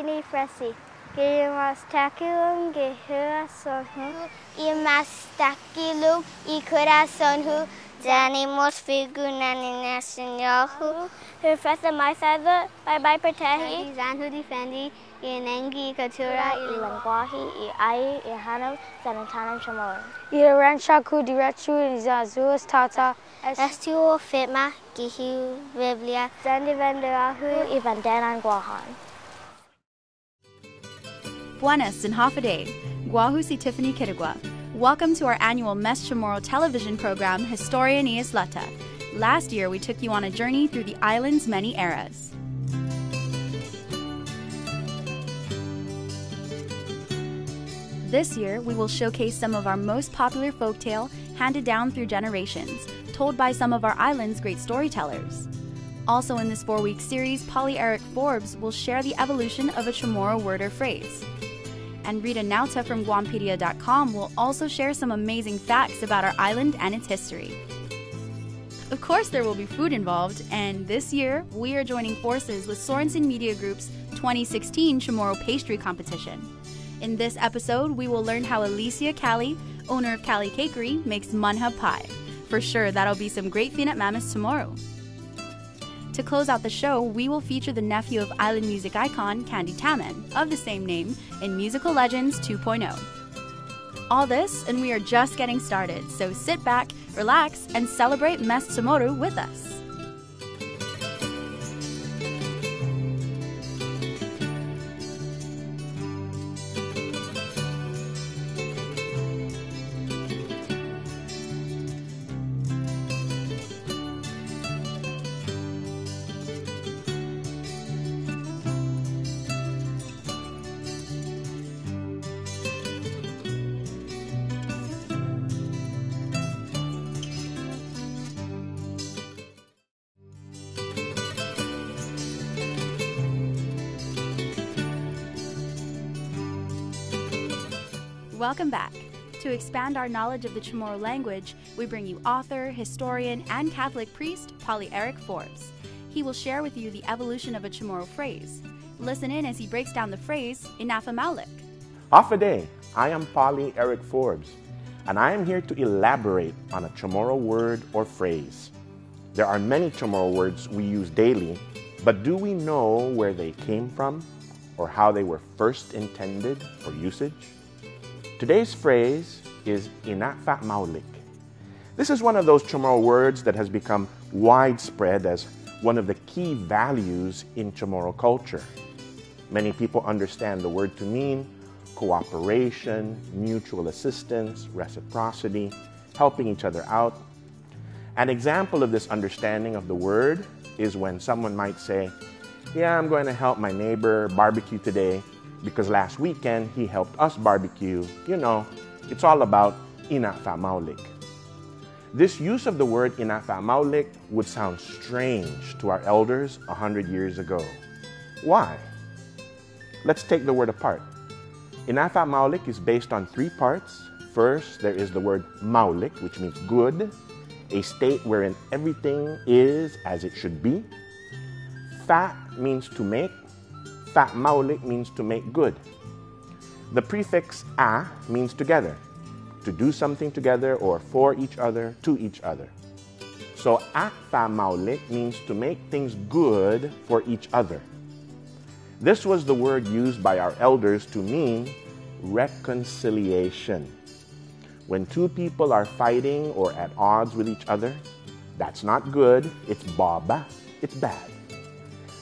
ini fresi. Gimastaculum gehirasonhu. Imastaculum e coraçãohu. Zanimos figuraninacionalhu. Refesta mais sada. Bye pertehi. Zanhu defendi. Inengi cultura e linguaje e ai e hanam sanantanam chamor. Iranshaku diretu izazuas tata. Estuo fitma gihu biblia. Zandivenderahu e vandanan guahan. Buenas and Hafaday, Guahu si Tiffany Kitagua. Welcome to our annual Mes Chamorro television program, Hestorian y Islata. Last year, we took you on a journey through the island's many eras. This year, we will showcase some of our most popular folktale handed down through generations, told by some of our island's great storytellers. Also in this 4-week series, Polly Eric Forbes will share the evolution of a Chamorro word or phrase. And Rita Nauta from Guampedia.com will also share some amazing facts about our island and its history. Of course, there will be food involved, and this year, we are joining forces with Sorensen Media Group's 2016 Chamorro Pastry Competition. In this episode, we will learn how Alicia Cali, owner of Cali Cakery, makes munha pie. For sure, that'll be some great peanut mammoths tomorrow. To close out the show, we will feature the nephew of island music icon Candy Taman, of the same name, in Musical Legends 2.0. All this, and we are just getting started, so sit back, relax, and celebrate Mes Chamorro with us. Welcome back. To expand our knowledge of the Chamorro language, we bring you author, historian, and Catholic priest, Polly Eric Forbes. He will share with you the evolution of a Chamorro phrase. Listen in as he breaks down the phrase, Inafa Maulik. Hafaday, I am Polly Eric Forbes, and I am here to elaborate on a Chamorro word or phrase. There are many Chamorro words we use daily, but do we know where they came from or how they were first intended for usage? Today's phrase is Inafa Maulik. This is one of those Chamorro words that has become widespread as one of the key values in Chamorro culture. Many people understand the word to mean cooperation, mutual assistance, reciprocity, helping each other out. An example of this understanding of the word is when someone might say, "Yeah, I'm going to help my neighbor barbecue today because last weekend he helped us barbecue." You know, it's all about Inafa Maulik. This use of the word Inafa Maulik would sound strange to our elders 100 years ago. Why? Let's take the word apart. Inafa Maulik is based on 3 parts. First, there is the word Maulik, which means good, a state wherein everything is as it should be. Fa means to make. Fa Maulik means to make good. The prefix a means together, to do something together or for each other, to each other. So Fa Maulik means to make things good for each other. This was the word used by our elders to mean reconciliation. When 2 people are fighting or at odds with each other, that's not good, it's baba, it's bad.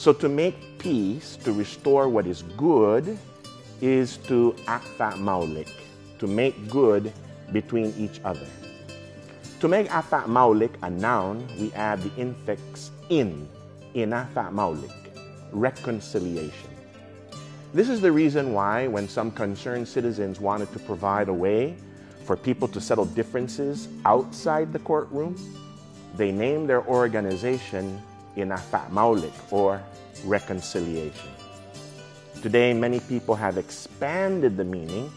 So to make peace, to restore what is good, is to Afa Maulik, to make good between each other. To make Afa Maulik a noun, we add the infix in Afa Maulik, reconciliation. This is the reason why when some concerned citizens wanted to provide a way for people to settle differences outside the courtroom, they named their organization Inafa Maulik, or reconciliation. Today, many people have expanded the meaning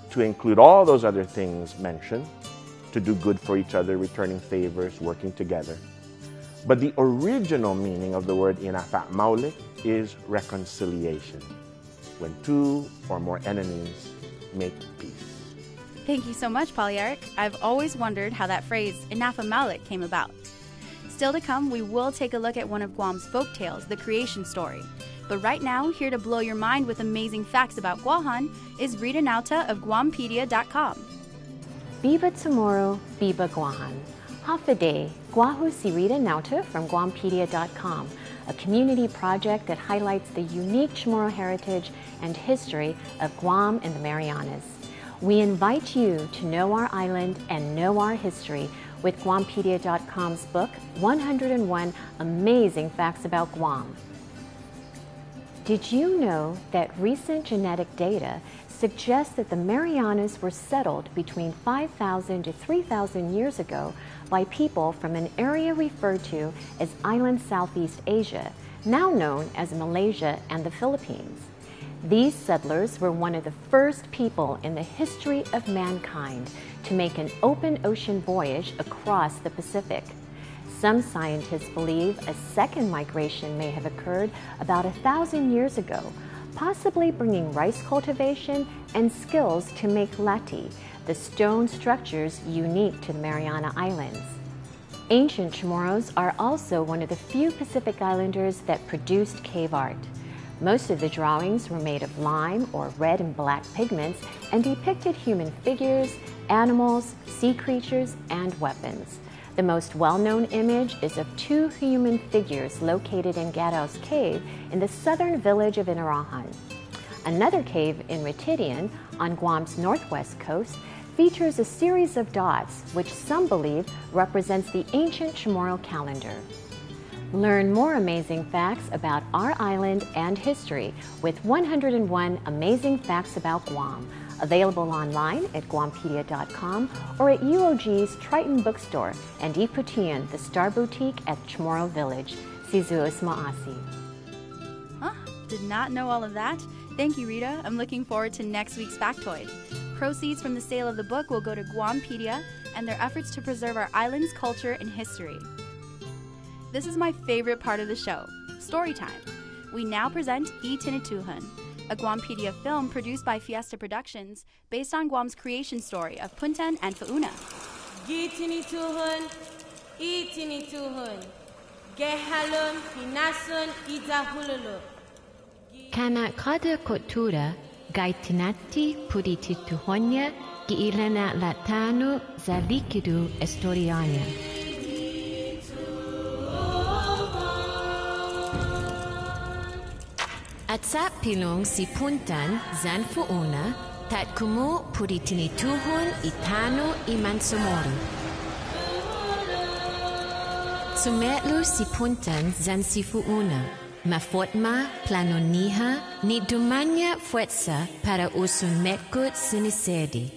to include all those other things mentioned, to do good for each other, returning favors, working together. But the original meaning of the word Inafa Maulik is reconciliation. when two or more enemies make peace. Thank you so much, Polly Eric. I've always wondered how that phrase, Inafa Malik, came about. Still to come, we will take a look at one of Guam's folktales, the creation story. But right now, here to blow your mind with amazing facts about Guahan is Rita Nauta of Guampedia.com. Biba tomorrow, Biba Guahan. Hafaday, Guahu si Rita Nauta from Guampedia.com, a community project that highlights the unique Chamorro heritage and history of Guam and the Marianas. We invite you to know our island and know our history with Guampedia.com's book, 101 Amazing Facts About Guam. Did you know that recent genetic data suggests that the Marianas were settled between 5,000 to 3,000 years ago by people from an area referred to as Island Southeast Asia, now known as Malaysia and the Philippines? These settlers were one of the first people in the history of mankind to make an open ocean voyage across the Pacific. Some scientists believe a second migration may have occurred about 1,000 years ago, possibly bringing rice cultivation and skills to make lati, the stone structures unique to the Mariana Islands. Ancient Chamorros are also one of the few Pacific Islanders that produced cave art. Most of the drawings were made of lime or red and black pigments and depicted human figures, animals, sea creatures, and weapons. The most well-known image is of two human figures located in Gadao's Cave in the southern village of Inarajan. Another cave in Ritidian, on Guam's northwest coast, features a series of dots, which some believe represents the ancient Chamorro calendar. Learn more amazing facts about our island and history with 101 Amazing Facts About Guam, available online at Guampedia.com or at UOG's Triton Bookstore and Iputian, the Star Boutique at Chamorro Village. Sizuos Maasi. Did not know all of that? Thank you, Rita. I'm looking forward to next week's factoid. Proceeds from the sale of the book will go to Guampedia and their efforts to preserve our island's culture and history. This is my favorite part of the show, story time. We now present Itinituhan, a Guampedia film produced by Fiesta Productions based on Guam's creation story of Puntan and Fauna. Itinituhan, Gehalun, Hinasun, Itahululu. Kana kada kotura, gaitinati puditituhonya, giilana latano, zalikidu Hestoriania. At sa pilong si Puntan, Zanfuuna, tat kumu puritinituhon itano imansomoro. Sumetlu si Puntan Zansifuuna, mafotma planoniha ni dumanya fuerza para usun metkut sinisedi.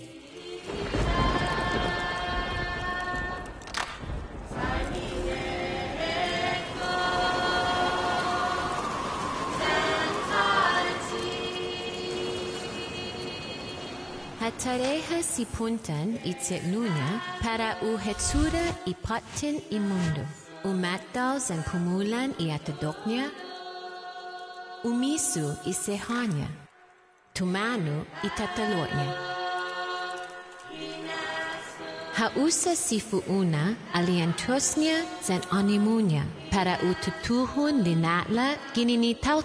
Hatareha si Puntan itsetlunya para uhetsura ipatin imundo. Umatao zan pumulan iatadoknya. Umisu isehanya. Tumanu itatalotnya. Hausa si Fuuna aliantosnya zan animunya para ututuhun linatla ginini tau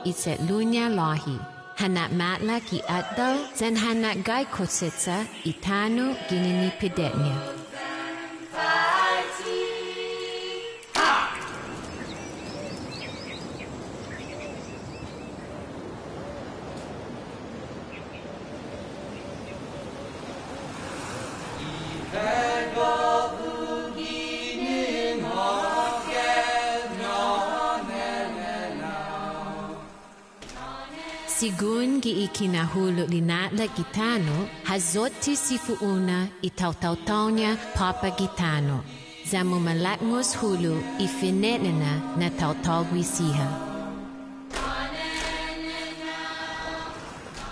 itsetlunya lahi. Hanak matla ki atdaw zan hanak gai kotsitsa itano ginini pidetnya. Sigun gi ikinahulog linatla gitano, hazoti si Fuuna itaw-taw-tawnya papa gitano. Zamu malakmos hulu ifinetna na taw-tawgwi siha.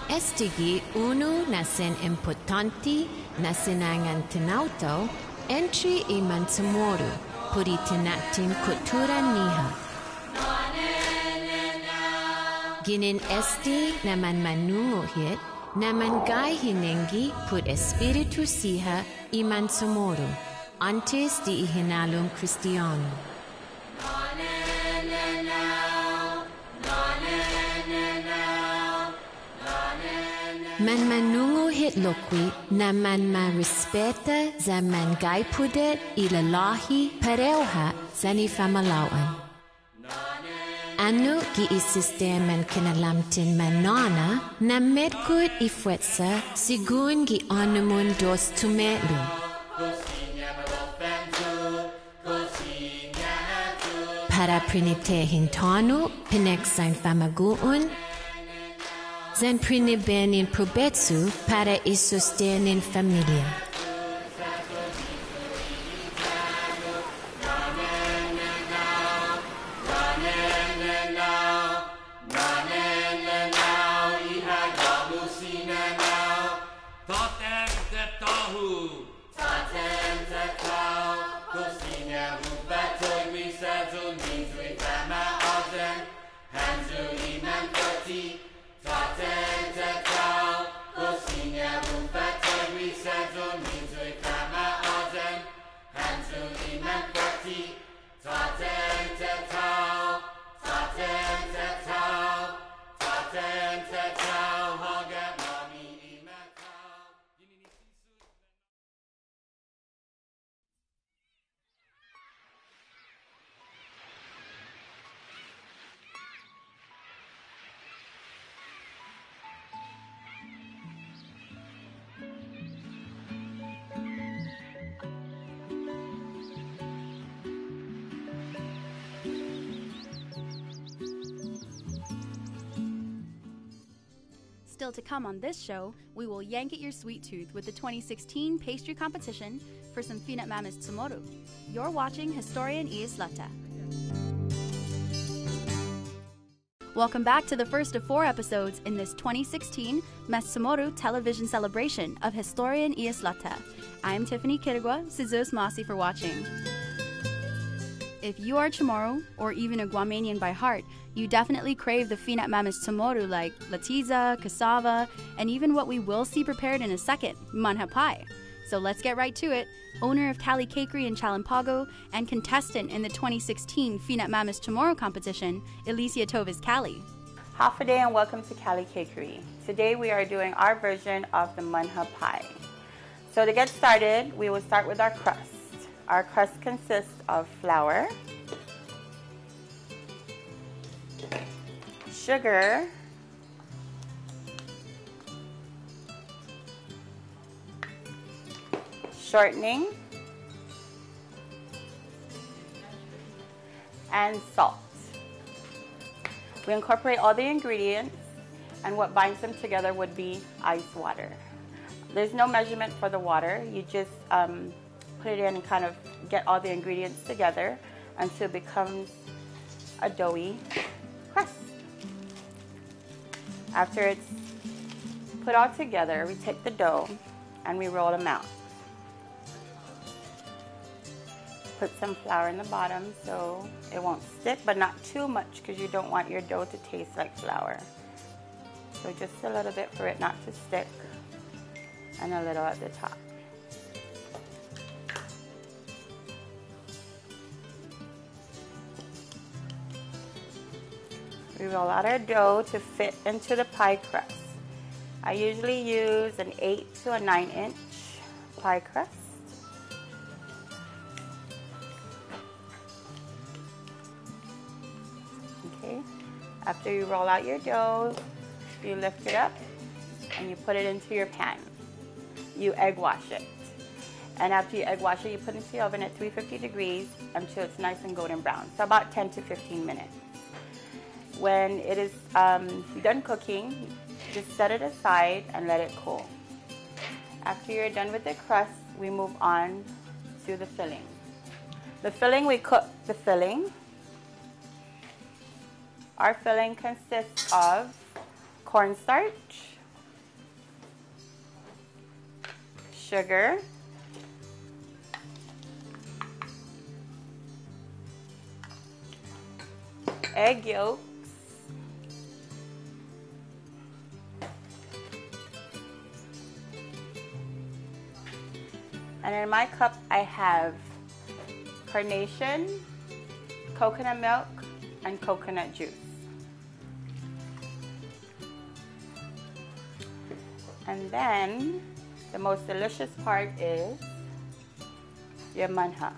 Estigi uno na sen importanti na sinangan tinawtaw, entry iman samoro, puri tinatin kultura niha. Ginin esti naman manunguhit, naman gai hinengi put espiritu siha iman sumoro, antes di ihinalum Cristiano. Man manunguhit lokwi naman ma-respeta za man gai pudet ilalahi pareuha zani famalawan. Ano gi isisteman kinalamtin manana na medkud ifwetsa sigun gi onumun dos tumelu. Para prinitehin tonu pineksain famaguun zan prinibenin probetsu para isustenin familia. Still to come on this show, we will yank at your sweet tooth with the 2016 pastry competition for some Finat Mamis Tsumoru. You're watching Hestorian Islata. Welcome back to the first of 4 episodes in this 2016 Mas Tsumoru television celebration of Hestorian Islata. I'm Tiffany Kirigwa, Sizos Masi for watching. If you are Chamorro, or even a Guamanian by heart, you definitely crave the Finat Mamis Tsumoru like latiza, cassava, and even what we will see prepared in a second, manha pie. So let's get right to it. Owner of Cali Cakery in Chalampago and contestant in the 2016 Finat Mamis Chamorro competition, Alicia Tovis Cali. Half a day and welcome to Cali Cakery. Today we are doing our version of the manha pie. So to get started, we will start with our crust. Our crust consists of flour, sugar, shortening, and salt. We incorporate all the ingredients, and what binds them together would be ice water. There's no measurement for the water. You just put it in and kind of get all the ingredients together until it becomes a doughy crust. After it's put all together, we take the dough and we roll them out. Put some flour in the bottom so it won't stick, but not too much because you don't want your dough to taste like flour. So just a little bit for it not to stick, and a little at the top. We roll out our dough to fit into the pie crust. I usually use an 8 to a 9-inch pie crust. Okay. After you roll out your dough, you lift it up and you put it into your pan. You egg wash it. And after you egg wash it, you put it into the oven at 350 degrees until it's nice and golden brown. So about 10 to 15 minutes. When it is done cooking, just set it aside and let it cool. After you're done with the crust, we move on to the filling. The filling, we cook the filling. Our filling consists of cornstarch, sugar, egg yolks, And in my cup, I have carnation, coconut milk, and coconut juice. And then the most delicious part is your manha.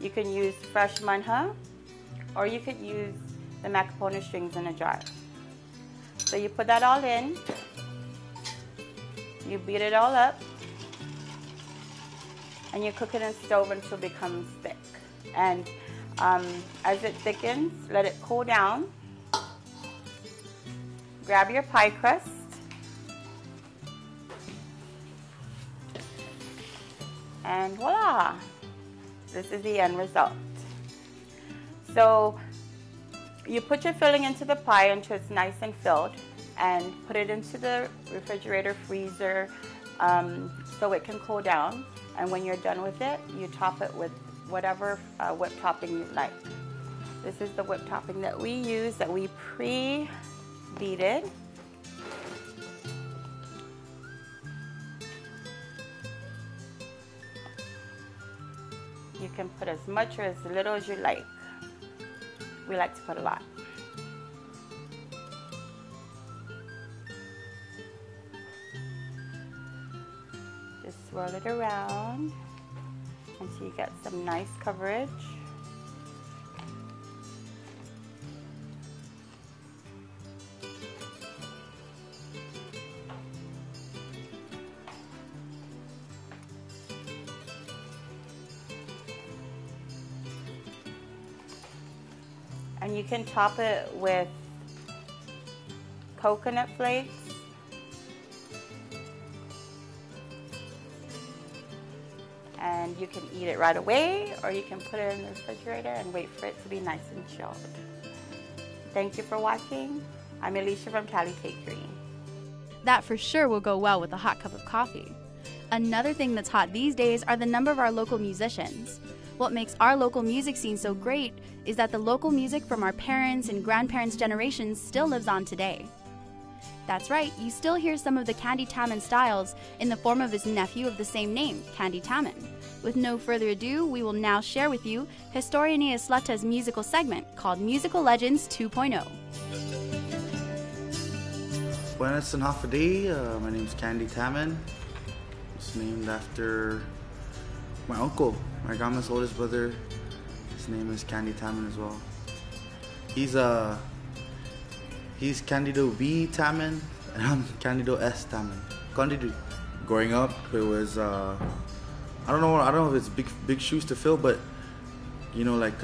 You can use fresh manha, or you could use the macapona strings in a jar. So you put that all in, you beat it all up, and you cook it in the stove until it becomes thick. And as it thickens, let it cool down. Grab your pie crust, and voila! This is the end result. So you put your filling into the pie until it's nice and filled, and put it into the refrigerator, freezer, so it can cool down. And when you're done with it, you top it with whatever whipped topping you like. This is the whipped topping that we use, that we pre-beated. You can put as much or as little as you like. We like to put a lot. Just swirl it around until you get some nice coverage. And you can top it with coconut flakes, and you can eat it right away, or you can put it in the refrigerator and wait for it to be nice and chilled. Thank you for watching. I'm Alicia from Cali Bakery. That for sure will go well with a hot cup of coffee. Another thing that's hot these days are the number of our local musicians. What makes our local music scene so great is that the local music from our parents' and grandparents' generations still lives on today. That's right, you still hear some of the Candy Taman styles in the form of his nephew of the same name, Candy Taman. With no further ado, we will now share with you Hestorian y Islata's musical segment called Musical Legends 2.0. Buenas and half a day. My name is Candy Taman. It's named after my uncle, my grandma's oldest brother. His name is Candy Taman as well. He's Candido B Taman, and I'm Candido S Taman. Candido. Growing up, it was I don't know if it's big shoes to fill, but like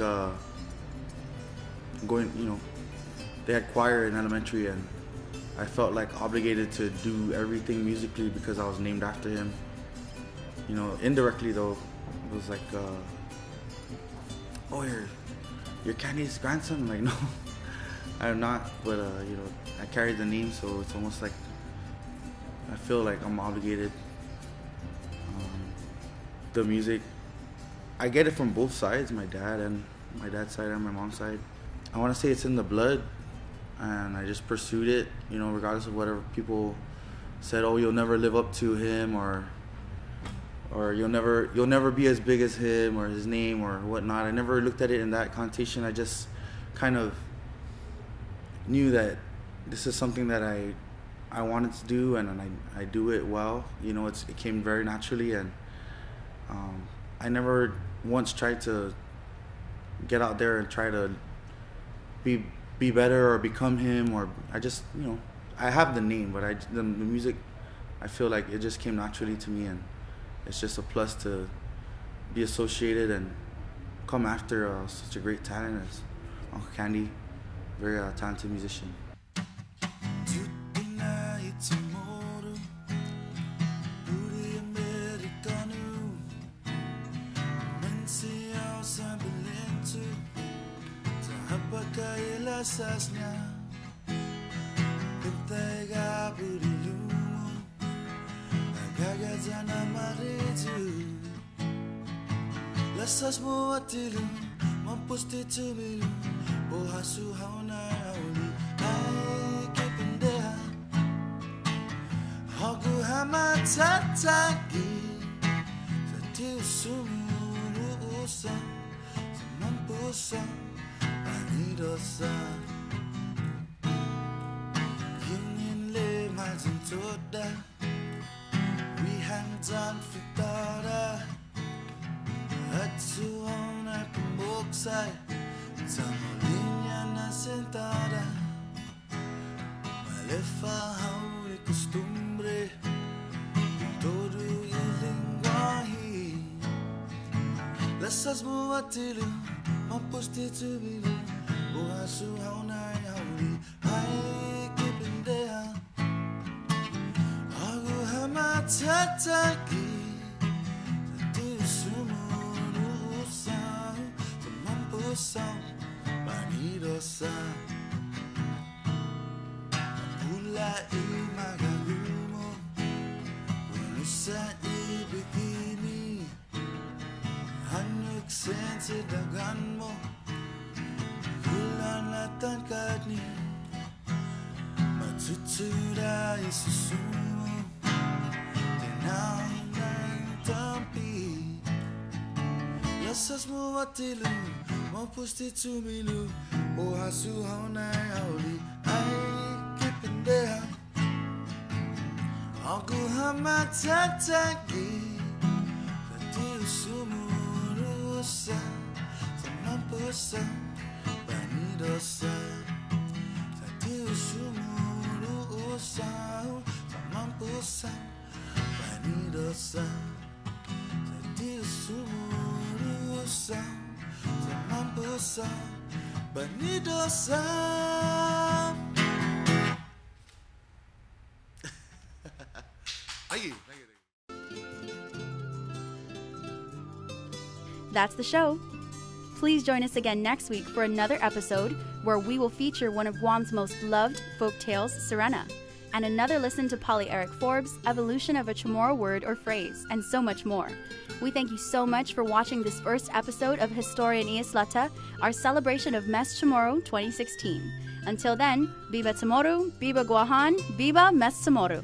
they had choir in elementary, and I felt like obligated to do everything musically because I was named after him. Indirectly though, it was like, oh, you're Candy's grandson? I'm like, no, I'm not, but I carry the name, so it's almost like I feel like I'm obligated. The music, I get it from both sides, my dad's side and my mom's side. I want to say it's in the blood, and I just pursued it, regardless of whatever people said. Oh, you'll never live up to him, or you'll never be as big as him or his name or whatnot. I never looked at it in that connotation. I just kind of knew that this is something that I wanted to do, and I do it well. It came very naturally, and I never once tried to get out there and try to be better or become him, or I just I have the name, but the music, I feel like it just came naturally to me, and it's just a plus to be associated and come after such a great talent as Uncle Candy, very talented musician. Lasas mo atilu, mampusti tumilu, bohasu hauna auli, ai ke pendeha, hagu hama tatagi, satiu sumulusan sa mampusan panidosan Yingin le mazin toda We hands on fitada At suon ay pumbuksay sa linya na sentada Malefahaw y costumbre todo el lenguaje Lasas mo atilu mapusti tubilu Buhasu haunay hauli ay kipendeha Agu hamatatagi Sumulusan sa mampusan panidosan Mapulai magalumo Walo sa ibigini Hanyag sense dagan mo Kulan latan kadni Matutuda isusumo Tinaw na yung tampi Lasas mo atilu mapusti tumilu Ohasu haunay hauli ay kipendeha Aku hamatatagi Tati sumulusan sa mampusan panidosan Tati sumulusan sa mampusan panidosan Tati sumulusan sa mampusan panidosan That's the show. Please join us again next week for another episode where we will feature one of Guam's most loved folk tales, Sirena, and another listen to Polly Eric Forbes' evolution of a Chamorro word or phrase, and so much more. We thank you so much for watching this first episode of Hestorian Islata, our celebration of Mes Chamorro 2016. Until then, Viva Chamorro, Viva Guahan, Viva Mes Chamorro.